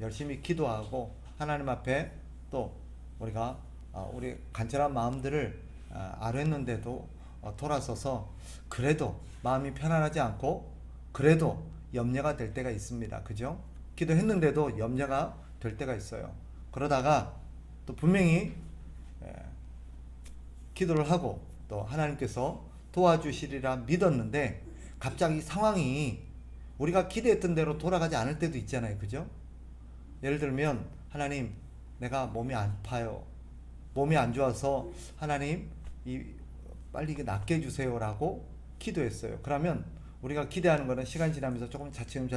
열심히 기도하고 하나님 앞에 또 우리가 우리 간절한 마음들을 아뢰는데도 돌아서서 그래도 마음이 편안하지 않고 그래도 염려가 될 때가 있습니다. 그죠? 기도했는데도 염려가 될 때가 있어요. 그러다가 또 분명히 기도를 하고 또 하나님께서 도와주시리라 믿었는데 갑자기 상황이 우리가 기대했던 대로 돌아가지 않을 때도 있잖아요. 그죠? 예를 들면 하나님 내가 몸이 아파요. 몸이 안 좋아서 하나님 빨리 이게 낫게 해주세요라고 기도했어요. 그러면 우리가 기대하는 거는 시간 지나면서 조금 차츰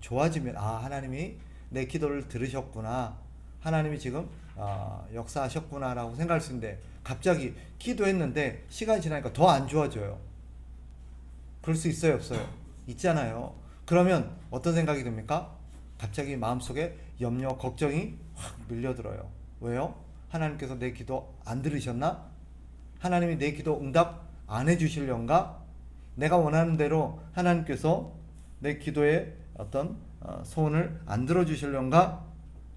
좋아지면 하나님이 내 기도를 들으셨구나. 하나님이 지금 역사하셨구나라고 생각할 수 있는데 갑자기 기도했는데 시간이 지나니까 더 안 좋아져요. 그럴 수 있어요, 없어요? 있잖아요. 그러면 어떤 생각이 듭니까? 갑자기 마음속에 염려, 걱정이 확 밀려들어요. 왜요? 하나님께서 내 기도 안 들으셨나? 하나님이 내 기도 응답 안 해주실련가? 내가 원하는 대로 하나님께서 내 기도에 어떤 소원을 안 들어주실련가?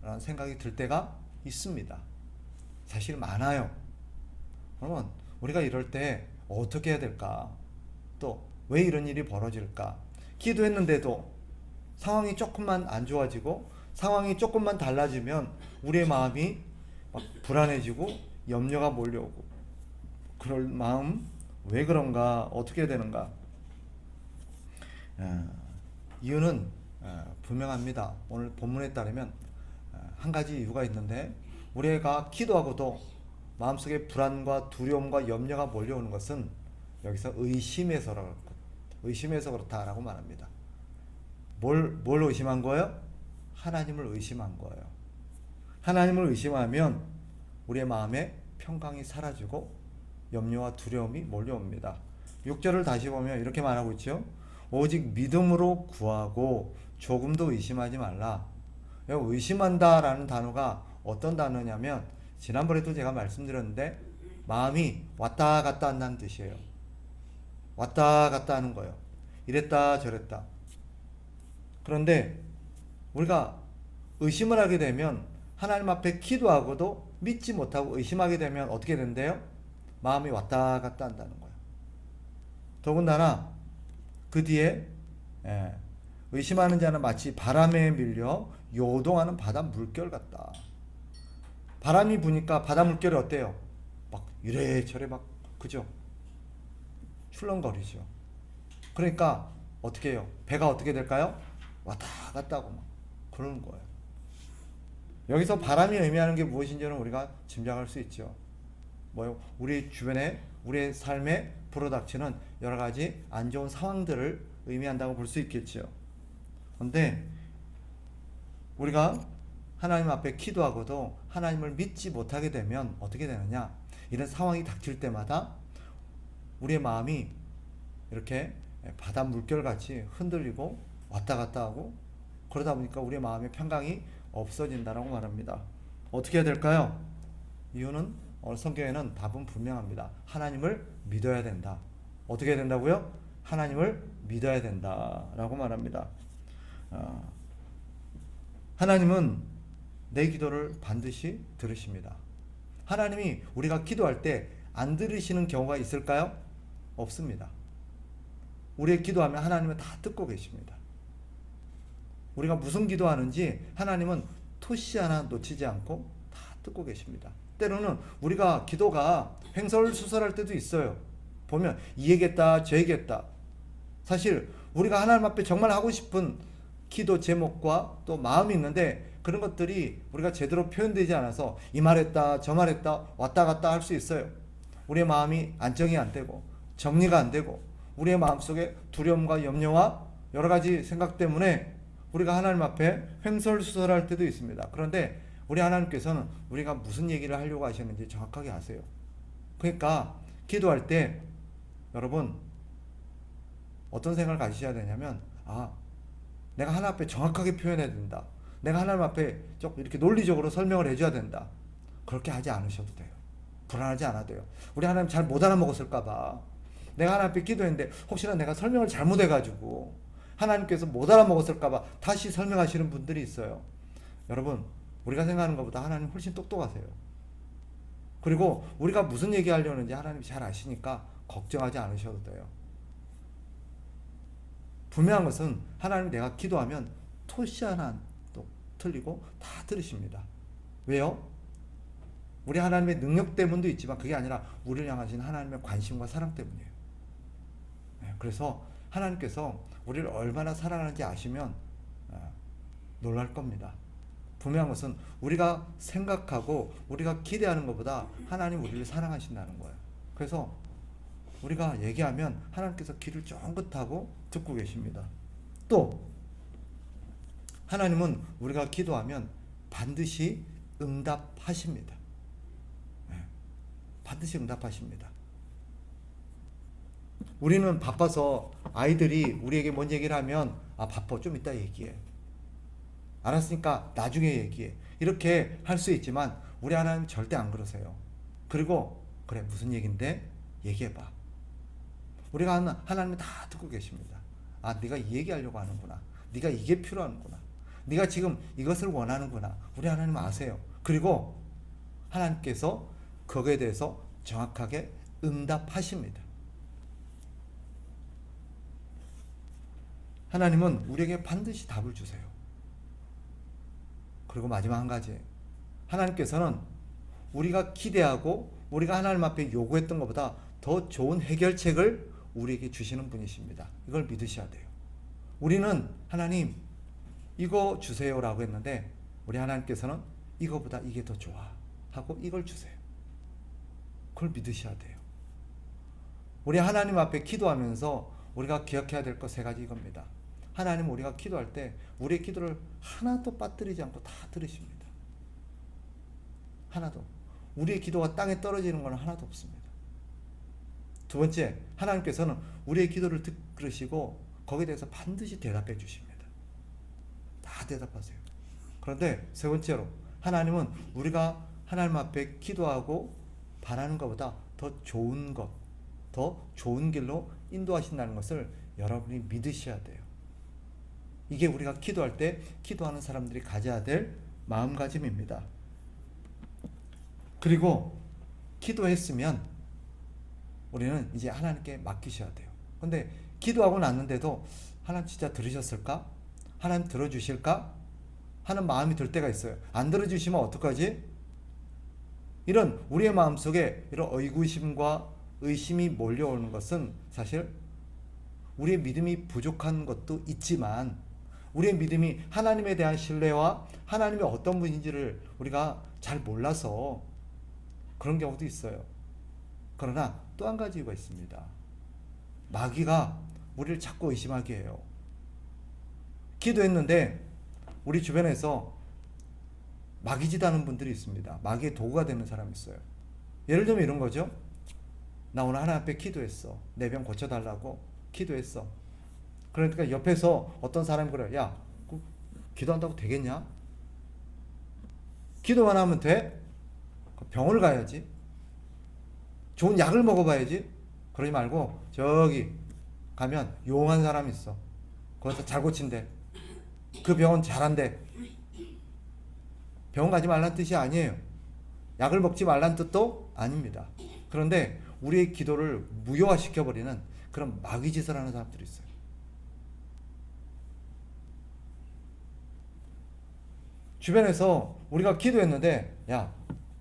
라는 생각이 들 때가 있습니다. 사실 많아요. 그러면 우리가 이럴 때 어떻게 해야 될까? 또 왜 이런 일이 벌어질까? 기도했는데도 상황이 조금만 안 좋아지고 상황이 조금만 달라지면 우리의 마음이 막 불안해지고 염려가 몰려오고 그럴 마음 왜 그런가? 어떻게 해야 되는가? 이유는 분명합니다. 오늘 본문에 따르면 한 가지 이유가 있는데 우리가 기도하고도 마음속에 불안과 두려움과 염려가 몰려오는 것은 여기서 의심해서 그렇다라고 말합니다. 뭘 의심한 거예요? 하나님을 의심한 거예요. 하나님을 의심하면 우리의 마음에 평강이 사라지고 염려와 두려움이 몰려옵니다. 6절을 다시 보면 이렇게 말하고 있죠. 오직 믿음으로 구하고 조금도 의심하지 말라. 의심한다라는 단어가 어떤 단어냐면 지난번에도 제가 말씀드렸는데 마음이 왔다 갔다 한다는 뜻이에요. 왔다 갔다 하는 거예요. 이랬다 저랬다. 그런데 우리가 의심을 하게 되면 하나님 앞에 기도하고도 믿지 못하고 의심하게 되면 어떻게 된대요? 마음이 왔다 갔다 한다는 거예요. 더군다나 그 뒤에 의심하는 자는 마치 바람에 밀려 요동하는 바다 물결 같다. 바람이 부니까 바다 물결이 어때요? 막 이래저래 막 그죠? 출렁거리죠. 그러니까 어떻게 해요? 배가 어떻게 될까요? 왔다 갔다 하고 막 그러는 거예요. 여기서 바람이 의미하는 게 무엇인지는 우리가 짐작할 수 있죠. 뭐요? 우리 주변에 우리의 삶에 불어닥치는 여러 가지 안 좋은 상황들을 의미한다고 볼 수 있겠죠. 그런데 우리가 하나님 앞에 기도하고도 하나님을 믿지 못하게 되면 어떻게 되느냐? 이런 상황이 닥칠 때마다 우리의 마음이 이렇게 바다 물결같이 흔들리고 왔다 갔다 하고 그러다 보니까 우리의 마음의 평강이 없어진다라고 말합니다. 어떻게 해야 될까요? 이유는 성경에는 답은 분명합니다. 하나님을 믿어야 된다. 어떻게 해야 된다고요? 하나님을 믿어야 된다라고 말합니다. 하나님은 내 기도를 반드시 들으십니다. 하나님이 우리가 기도할 때 안 들으시는 경우가 있을까요? 없습니다. 우리의 기도하면 하나님은 다 듣고 계십니다. 우리가 무슨 기도하는지 하나님은 토시 하나 놓치지 않고 다 듣고 계십니다. 때로는 우리가 기도가 횡설수설할 때도 있어요. 보면 이 얘기했다 저 얘기했다. 사실 우리가 하나님 앞에 정말 하고 싶은 기도 제목과 또 마음이 있는데 그런 것들이 우리가 제대로 표현되지 않아서 이 말했다 저 말했다 왔다 갔다 할 수 있어요. 우리의 마음이 안정이 안 되고 정리가 안 되고 우리의 마음속에 두려움과 염려와 여러 가지 생각 때문에 우리가 하나님 앞에 횡설수설할 때도 있습니다. 그런데 우리 하나님께서는 우리가 무슨 얘기를 하려고 하시는지 정확하게 아세요. 그러니까 기도할 때 여러분 어떤 생각을 가지셔야 되냐면 내가 하나님 앞에 정확하게 표현해야 된다. 내가 하나님 앞에 조금 이렇게 논리적으로 설명을 해줘야 된다. 그렇게 하지 않으셔도 돼요. 불안하지 않아도 돼요. 우리 하나님 잘 못 알아먹었을까봐 내가 하나님 앞에 기도했는데 혹시나 내가 설명을 잘못해가지고 하나님께서 못 알아먹었을까봐 다시 설명하시는 분들이 있어요. 여러분, 우리가 생각하는 것보다 하나님 훨씬 똑똑하세요. 그리고 우리가 무슨 얘기하려는지 하나님이 잘 아시니까 걱정하지 않으셔도 돼요. 분명한 것은 하나님 내가 기도하면 토시 하나도 틀리고 다 들으십니다. 왜요? 우리 하나님의 능력 때문도 있지만 그게 아니라 우리를 향하신 하나님의 관심과 사랑 때문이에요. 그래서 하나님께서 우리를 얼마나 사랑하는지 아시면 놀랄 겁니다. 분명한 것은 우리가 생각하고 우리가 기대하는 것보다 하나님 우리를 사랑하신다는 거예요. 그래서 우리가 얘기하면 하나님께서 귀를 쫑긋하고 듣고 계십니다. 또 하나님은 우리가 기도하면 반드시 응답하십니다. 반드시 응답하십니다. 우리는 바빠서 아이들이 우리에게 뭔 얘기를 하면 바빠 좀 이따 얘기해. 알았으니까 나중에 얘기해. 이렇게 할 수 있지만 우리 하나님 절대 안 그러세요. 그리고 그래 무슨 얘긴데 얘기해봐. 우리가 하나님이 다 듣고 계십니다. 네가 이 얘기하려고 하는구나. 네가 이게 필요하는구나. 네가 지금 이것을 원하는구나. 우리 하나님 아세요. 그리고 하나님께서 거기에 대해서 정확하게 응답하십니다. 하나님은 우리에게 반드시 답을 주세요. 그리고 마지막 한 가지, 하나님께서는 우리가 기대하고 우리가 하나님 앞에 요구했던 것보다 더 좋은 해결책을 우리에게 주시는 분이십니다. 이걸 믿으셔야 돼요. 우리는 하나님 이거 주세요라고 했는데 우리 하나님께서는 이거보다 이게 더 좋아 하고 이걸 주세요. 그걸 믿으셔야 돼요. 우리 하나님 앞에 기도하면서 우리가 기억해야 될 것 세 가지 이겁니다. 하나님 우리가 기도할 때 우리의 기도를 하나도 빠뜨리지 않고 다 들으십니다. 하나도. 우리의 기도가 땅에 떨어지는 건 하나도 없습니다. 두 번째, 하나님께서는 우리의 기도를 들으시고 거기에 대해서 반드시 대답해 주십니다. 다 대답하세요. 그런데 세 번째로, 하나님은 우리가 하나님 앞에 기도하고 바라는 것보다 더 좋은 것, 더 좋은 길로 인도하신다는 것을 여러분이 믿으셔야 돼요. 이게 우리가 기도할 때 기도하는 사람들이 가져야 될 마음가짐입니다. 그리고 기도했으면 우리는 이제 하나님께 맡기셔야 돼요. 근데 기도하고 났는데도 하나님 진짜 들으셨을까? 하나님 들어주실까? 하는 마음이 들 때가 있어요. 안 들어주시면 어떡하지? 이런 우리의 마음속에 이런 의구심과 의심이 몰려오는 것은 사실 우리의 믿음이 부족한 것도 있지만 우리의 믿음이 하나님에 대한 신뢰와 하나님이 어떤 분인지를 우리가 잘 몰라서 그런 경우도 있어요. 그러나 또 한 가지 이유가 있습니다. 마귀가 우리를 자꾸 의심하게 해요. 기도했는데 우리 주변에서 마귀짓 하는 분들이 있습니다. 마귀의 도구가 되는 사람이 있어요. 예를 들면 이런 거죠. 나 오늘 하나님 앞에 기도했어. 내 병 고쳐달라고 기도했어. 그러니까 옆에서 어떤 사람이 그래. 야, 기도한다고 되겠냐? 기도만 하면 돼? 병원을 가야지. 좋은 약을 먹어봐야지. 그러지 말고 저기 가면 용한 사람이 있어. 거기서 잘 고친대. 그 병원 잘한대. 병원 가지 말란 뜻이 아니에요. 약을 먹지 말란 뜻도 아닙니다. 그런데 우리의 기도를 무효화시켜버리는 그런 마귀짓을 하는 사람들이 있어요. 주변에서 우리가 기도했는데 야,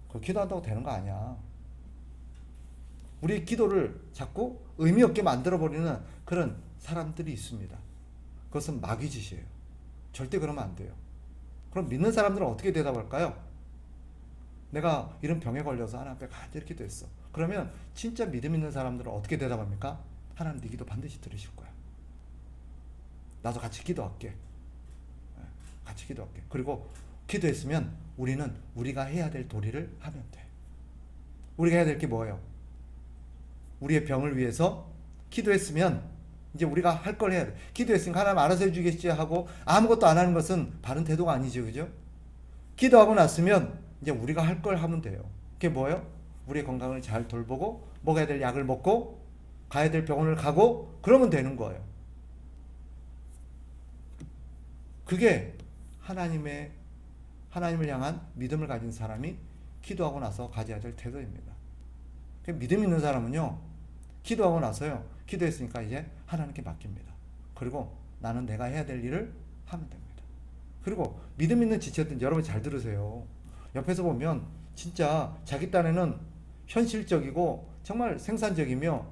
그거 기도한다고 되는 거 아니야. 우리의 기도를 자꾸 의미 없게 만들어버리는 그런 사람들이 있습니다. 그것은 마귀짓이에요. 절대 그러면 안 돼요. 그럼 믿는 사람들은 어떻게 대답할까요? 내가 이런 병에 걸려서 하나님 앞에 가야 이렇게 됐어. 그러면 진짜 믿음 있는 사람들은 어떻게 대답합니까? 하나님 네 기도 반드시 들으실 거야. 나도 같이 기도할게. 같이 기도할게. 그리고 기도했으면 우리는 우리가 해야 될 도리를 하면 돼. 우리가 해야 될 게 뭐예요? 우리의 병을 위해서 기도했으면 이제 우리가 할 걸 해야 돼. 기도했으니까 하나님 알아서 해주겠지 하고 아무것도 안 하는 것은 바른 태도가 아니죠. 그죠? 기도하고 났으면 이제 우리가 할 걸 하면 돼요. 그게 뭐예요? 우리의 건강을 잘 돌보고 먹어야 될 약을 먹고 가야 될 병원을 가고 그러면 되는 거예요. 그게 하나님의 하나님을 향한 믿음을 가진 사람이 기도하고 나서 가져야 될 태도입니다. 믿음 있는 사람은요, 기도하고 나서요, 기도했으니까 이제 하나님께 맡깁니다. 그리고 나는 내가 해야 될 일을 하면 됩니다. 그리고 믿음 있는 지체들, 여러분 잘 들으세요. 옆에서 보면 진짜 자기 딴에는 현실적이고 정말 생산적이며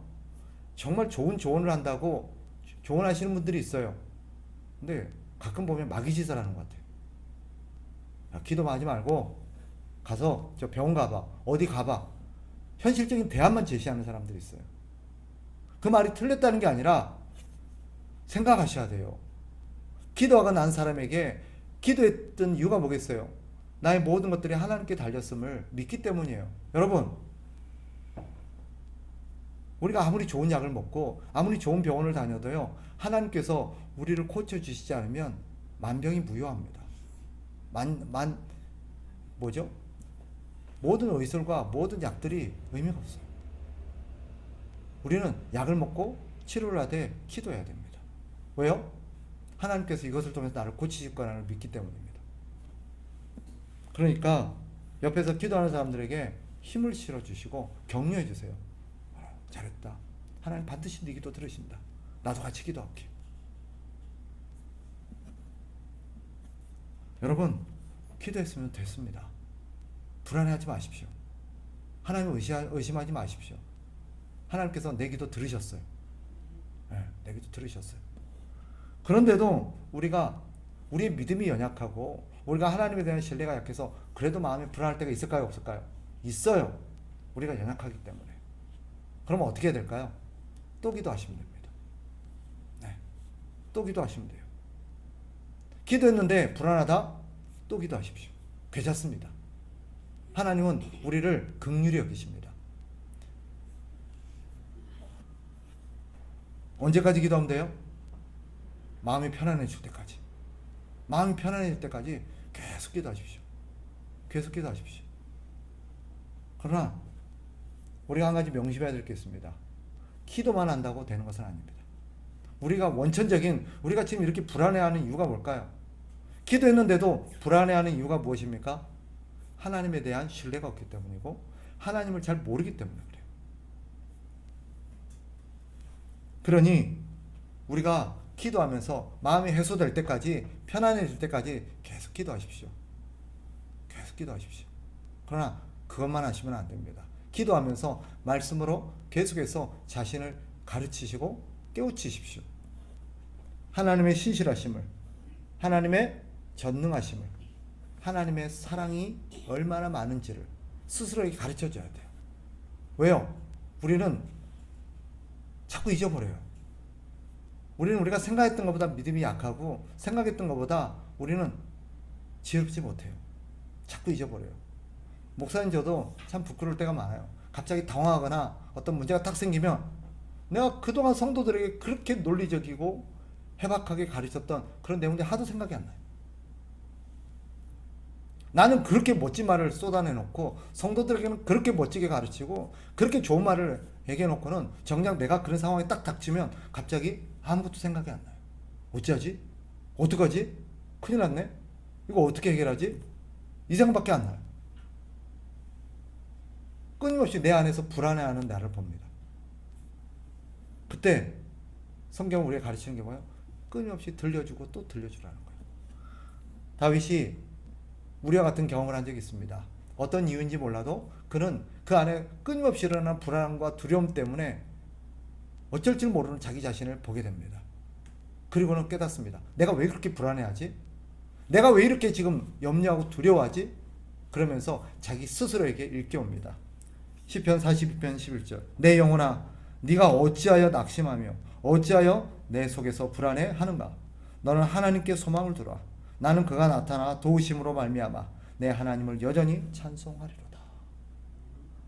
정말 좋은 조언을 한다고 조언하시는 분들이 있어요. 근데 가끔 보면 마귀짓을 하는 것 같아요. 야, 기도만 하지 말고 가서 저 병원 가봐, 어디 가봐, 현실적인 대안만 제시하는 사람들이 있어요. 그 말이 틀렸다는 게 아니라 생각하셔야 돼요. 기도하고 난 사람에게 기도했던 이유가 뭐겠어요? 나의 모든 것들이 하나님께 달렸음을 믿기 때문이에요. 여러분, 우리가 아무리 좋은 약을 먹고 아무리 좋은 병원을 다녀도요, 하나님께서 우리를 고쳐주시지 않으면 만병이 무효합니다. 뭐죠? 모든 의술과 모든 약들이 의미가 없어요. 우리는 약을 먹고 치료를 하되 기도해야 됩니다. 왜요? 하나님께서 이것을 통해서 나를 고치실 거라는 믿기 때문입니다. 그러니까 옆에서 기도하는 사람들에게 힘을 실어주시고 격려해 주세요. 잘했다. 하나님 반드시 네 기도 들으신다. 나도 같이 기도할게. 여러분, 기도했으면 됐습니다. 불안해하지 마십시오. 하나님을 의심하지 마십시오. 하나님께서 내 기도 들으셨어요. 네, 내 기도 들으셨어요. 그런데도 우리의 믿음이 연약하고 우리가 하나님에 대한 신뢰가 약해서 그래도 마음이 불안할 때가 있을까요? 없을까요? 있어요. 우리가 연약하기 때문에. 그러면 어떻게 해야 될까요? 또 기도하시면 됩니다. 네, 또 기도하시면 돼요. 기도했는데 불안하다? 또 기도하십시오. 괜찮습니다. 하나님은 우리를 긍휼히 여기십니다. 언제까지 기도하면 돼요? 마음이 편안해질 때까지. 마음이 편안해질 때까지 계속 기도하십시오. 계속 기도하십시오. 그러나 우리가 한 가지 명심해야 될 게 있습니다. 기도만 한다고 되는 것은 아닙니다. 우리가 지금 이렇게 불안해하는 이유가 뭘까요? 기도했는데도 불안해하는 이유가 무엇입니까? 하나님에 대한 신뢰가 없기 때문이고 하나님을 잘 모르기 때문에 그래요. 그러니 우리가 기도하면서 마음이 해소될 때까지, 편안해질 때까지 계속 기도하십시오. 계속 기도하십시오. 그러나 그것만 하시면 안 됩니다. 기도하면서 말씀으로 계속해서 자신을 가르치시고 깨우치십시오. 하나님의 신실하심을, 하나님의 전능하심을, 하나님의 사랑이 얼마나 많은지를 스스로에게 가르쳐 줘야 돼요. 왜요? 우리는 자꾸 잊어버려요. 우리가 생각했던 것보다 믿음이 약하고 생각했던 것보다 우리는 지혜롭지 못해요. 자꾸 잊어버려요. 목사님 저도 참 부끄러울 때가 많아요. 갑자기 당황하거나 어떤 문제가 딱 생기면 내가 그동안 성도들에게 그렇게 논리적이고 해박하게 가르쳤던 그런 내용들이 하도 생각이 안 나요. 나는 그렇게 멋진 말을 쏟아내놓고 성도들에게는 그렇게 멋지게 가르치고 그렇게 좋은 말을 얘기해놓고는 정작 내가 그런 상황에 딱 닥치면 갑자기 아무것도 생각이 안 나요. 어찌하지? 어떡하지? 큰일 났네? 이거 어떻게 해결하지? 이 생각밖에 안 나요. 끊임없이 내 안에서 불안해하는 나를 봅니다. 그때 성경은 우리가 가르치는 게 뭐예요? 끊임없이 들려주고 또 들려주라는 거예요. 다윗이 우리와 같은 경험을 한 적이 있습니다. 어떤 이유인지 몰라도 그는 그 안에 끊임없이 일어나는 불안과 두려움 때문에 어쩔 줄 모르는 자기 자신을 보게 됩니다. 그리고는 깨닫습니다. 내가 왜 그렇게 불안해하지? 내가 왜 이렇게 지금 염려하고 두려워하지? 그러면서 자기 스스로에게 일깨웁니다. 시편 42편 11절. 내 영혼아, 네가 어찌하여 낙심하며 어찌하여 내 속에서 불안해하는가? 너는 하나님께 소망을 두라. 나는 그가 나타나 도우심으로 말미암아 내 하나님을 여전히 찬송하리로다.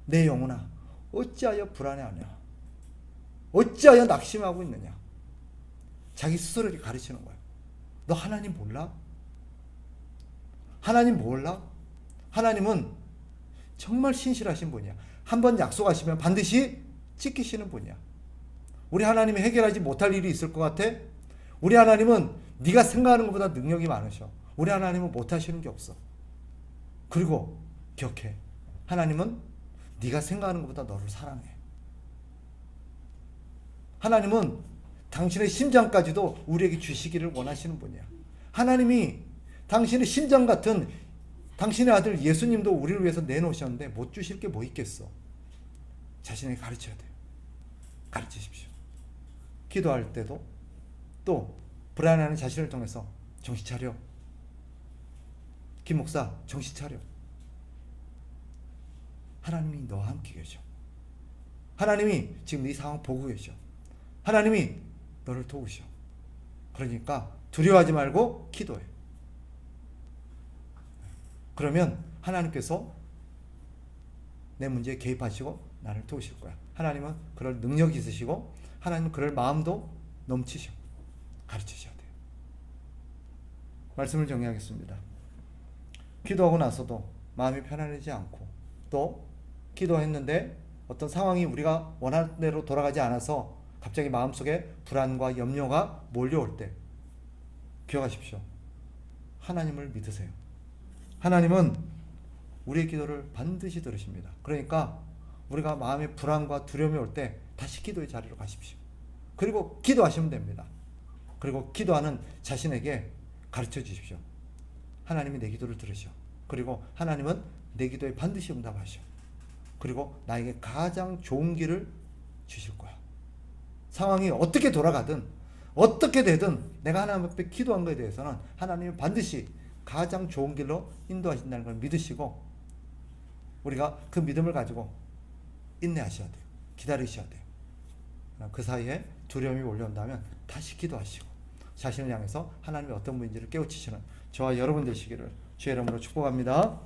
내 영혼아, 어찌하여 불안해하냐? 어찌하여 낙심하고 있느냐? 자기 스스로에게 가르치는 거예요. 너 하나님 몰라? 하나님 몰라? 하나님은 정말 신실하신 분이야. 한번 약속하시면 반드시 지키시는 분이야. 우리 하나님이 해결하지 못할 일이 있을 것 같아? 우리 하나님은 네가 생각하는 것보다 능력이 많으셔. 우리 하나님은 못하시는 게 없어. 그리고 기억해. 하나님은 네가 생각하는 것보다 너를 사랑해. 하나님은 당신의 심장까지도 우리에게 주시기를 원하시는 분이야. 하나님이 당신의 심장 같은 당신의 아들 예수님도 우리를 위해서 내놓으셨는데 못 주실 게 뭐 있겠어. 자신에게 가르쳐야 돼요. 가르치십시오. 기도할 때도 또 불안해하는 자신을 통해서 정신 차려. 김 목사 정신 차려. 하나님이 너와 함께 계셔. 하나님이 지금 네 상황 보고 계셔. 하나님이 너를 도우셔. 그러니까 두려워하지 말고 기도해. 그러면 하나님께서 내 문제에 개입하시고 나를 도우실 거야. 하나님은 그럴 능력이 있으시고 하나님은 그럴 마음도 넘치셔. 가르치셔야 돼요. 말씀을 정리하겠습니다. 기도하고 나서도 마음이 편안하지 않고 또 기도했는데 어떤 상황이 우리가 원하는 대로 돌아가지 않아서 갑자기 마음속에 불안과 염려가 몰려올 때 기억하십시오. 하나님을 믿으세요. 하나님은 우리의 기도를 반드시 들으십니다. 그러니까 우리가 마음에 불안과 두려움이 올 때 다시 기도의 자리로 가십시오. 그리고 기도하시면 됩니다. 그리고 기도하는 자신에게 가르쳐 주십시오. 하나님이 내 기도를 들으셔. 그리고 하나님은 내 기도에 반드시 응답하셔. 그리고 나에게 가장 좋은 길을 주실 거야. 상황이 어떻게 돌아가든 어떻게 되든 내가 하나님 앞에 기도한 것에 대해서는 하나님이 반드시 가장 좋은 길로 인도하신다는 걸 믿으시고 우리가 그 믿음을 가지고 인내하셔야 돼요. 기다리셔야 돼요. 그 사이에 두려움이 몰려온다면 다시 기도하시고 자신을 향해서 하나님이 어떤 분인지를 깨우치시는 저와 여러분 되시기를 주의 이름으로 축복합니다.